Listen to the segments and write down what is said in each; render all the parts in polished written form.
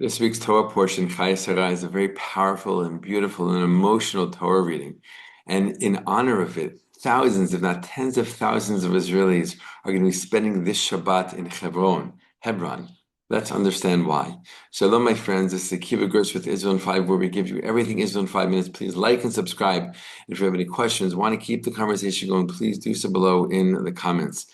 This week's Torah portion, Chayei Sarah, is a very powerful and beautiful and emotional Torah reading. And in honor of it, thousands, if not tens of thousands of Israelis are going to be spending this Shabbat in Hebron. Let's understand why. Shalom, my friends. This is the Kiva Girls with Israel in 5, where we give you everything Israel in 5 minutes. Please like and subscribe. And if you have any questions, want to keep the conversation going, please do so below in the comments.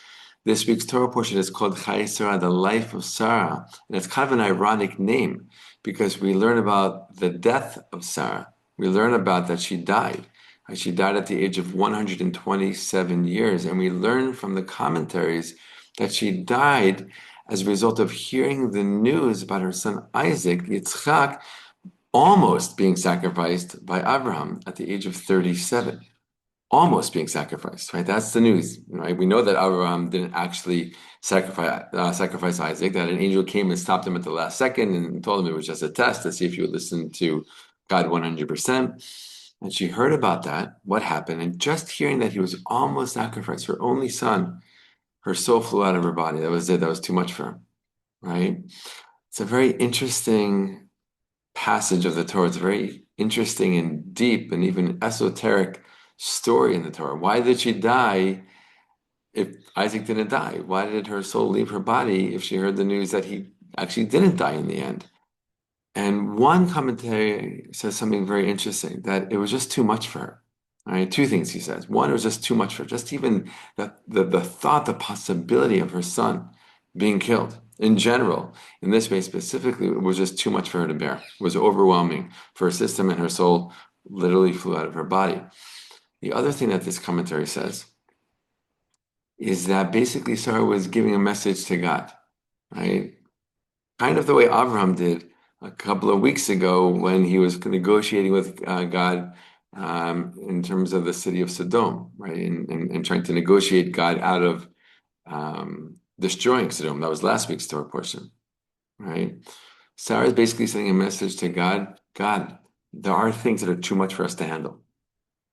This week's Torah portion is called Chayei Sarah, the life of Sarah. And it's kind of an ironic name because we learn about the death of Sarah. We learn about that she died. She died at the age of 127 years. And we learn from the commentaries that she died as a result of hearing the news about her son Isaac, Yitzchak, almost being sacrificed by Abraham at the age of 37. Almost being sacrificed, right? That's the news, right? We know that Abraham didn't actually sacrifice Isaac, that an angel came and stopped him at the last second and told him it was just a test to see if you would listen to God 100%. And she heard about that, what happened, and just hearing that he was almost sacrificed, her only son, her soul flew out of her body. That was it. That was too much for her, right? It's a very interesting passage of the Torah. It's a very interesting and deep and even esoteric story in the Torah. Why did she die if Isaac didn't die? Why did her soul leave her body if she heard the news that he actually didn't die in the end? And one commentary says something very interesting, that it was just too much for her. All right, two things he says. One, it was just too much for her. Just even the thought, the possibility of her son being killed in general, in this way specifically, it was just too much for her to bear. It was overwhelming for her system, and her soul literally flew out of her body. The other thing that this commentary says is that basically Sarah was giving a message to God, right? Kind of the way Abraham did a couple of weeks ago when he was negotiating with God in terms of the city of Sodom, right? And trying to negotiate God out of destroying Sodom. That was last week's Torah portion, right? Sarah is basically sending a message to God, God, there are things that are too much for us to handle,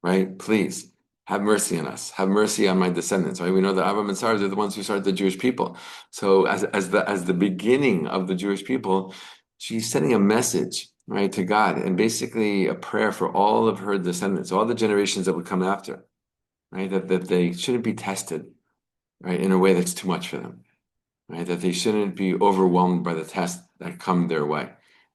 right? Please have mercy on us. Have mercy on my descendants, right? We know that Abraham and Sarah are the ones who started the Jewish people. So as the beginning of the Jewish people, she's sending a message, right, to God, and basically a prayer for all of her descendants, all the generations that would come after, right? That they shouldn't be tested, right, in a way that's too much for them, right? That they shouldn't be overwhelmed by the tests that come their way.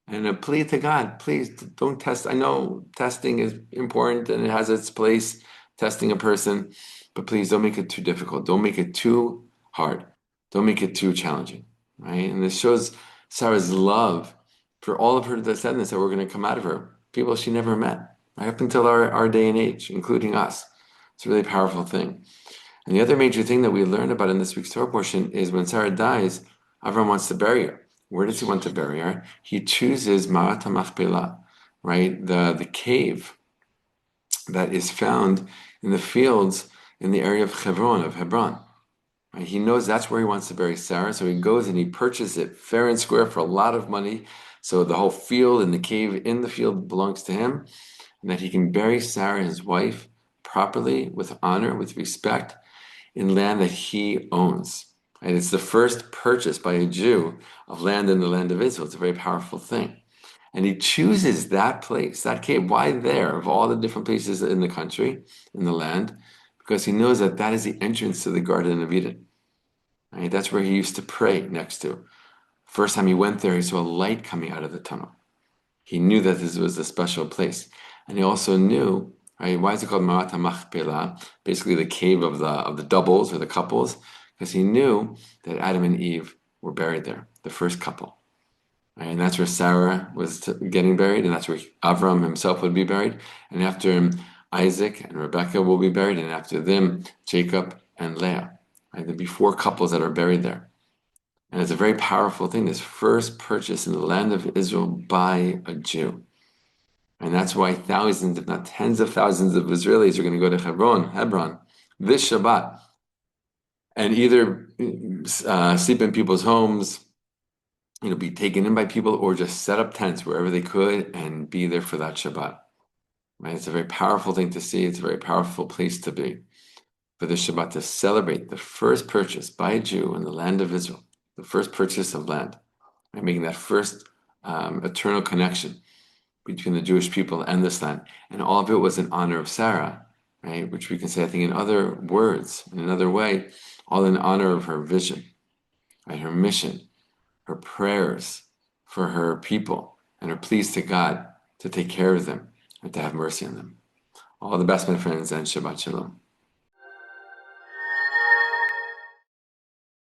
And a plea to God, please don't test. I know testing is important and it has its place, testing a person, but please don't make it too difficult. Don't make it too hard. Don't make it too challenging, right? And this shows Sarah's love for all of her descendants that were going to come out of her, people she never met, right up until our day and age, including us. It's a really powerful thing. And the other major thing that we learn about in this week's Torah portion is when Sarah dies, Avram wants to bury her. Where does he want to bury her? He chooses Ma'at Machpelah, right? The cave that is found in the fields in the area of Hebron. Right? He knows that's where he wants to bury Sarah, so he goes and he purchases it fair and square for a lot of money. So the whole field and the cave in the field belongs to him, and that he can bury Sarah, his wife, properly, with honor, with respect, in land that he owns. And it's the first purchase by a Jew of land in the land of Israel. It's a very powerful thing. And he chooses that place, that cave. Why there, of all the different places in the country, in the land? Because he knows that that is the entrance to the Garden of Eden. Right? That's where he used to pray next to. First time he went there, he saw a light coming out of the tunnel. He knew that this was a special place. And he also knew, right, why is it called Ma'at Machpelah? Basically the cave of the doubles or the couples, because he knew that Adam and Eve were buried there, the first couple. Right? And that's where Sarah was getting buried, and that's where Avram himself would be buried. And after him, Isaac and Rebekah will be buried, and after them, Jacob and Leah. Right? There'll be four couples that are buried there. And it's a very powerful thing, this first purchase in the land of Israel by a Jew. And that's why thousands, if not tens of thousands of Israelis are going to go to Hebron, this Shabbat, and either sleep in people's homes, be taken in by people, or just set up tents wherever they could and be there for that Shabbat. Right? It's a very powerful thing to see. It's a very powerful place to be. For the Shabbat to celebrate the first purchase by a Jew in the land of Israel, the first purchase of land, and making that first eternal connection between the Jewish people and this land. And all of it was in honor of Sarah, right? Which we can say, I think, in other words, in another way, all in honor of her vision, right? Her mission, her prayers for her people, and her pleas to God to take care of them and to have mercy on them. All the best, my friends, and Shabbat Shalom.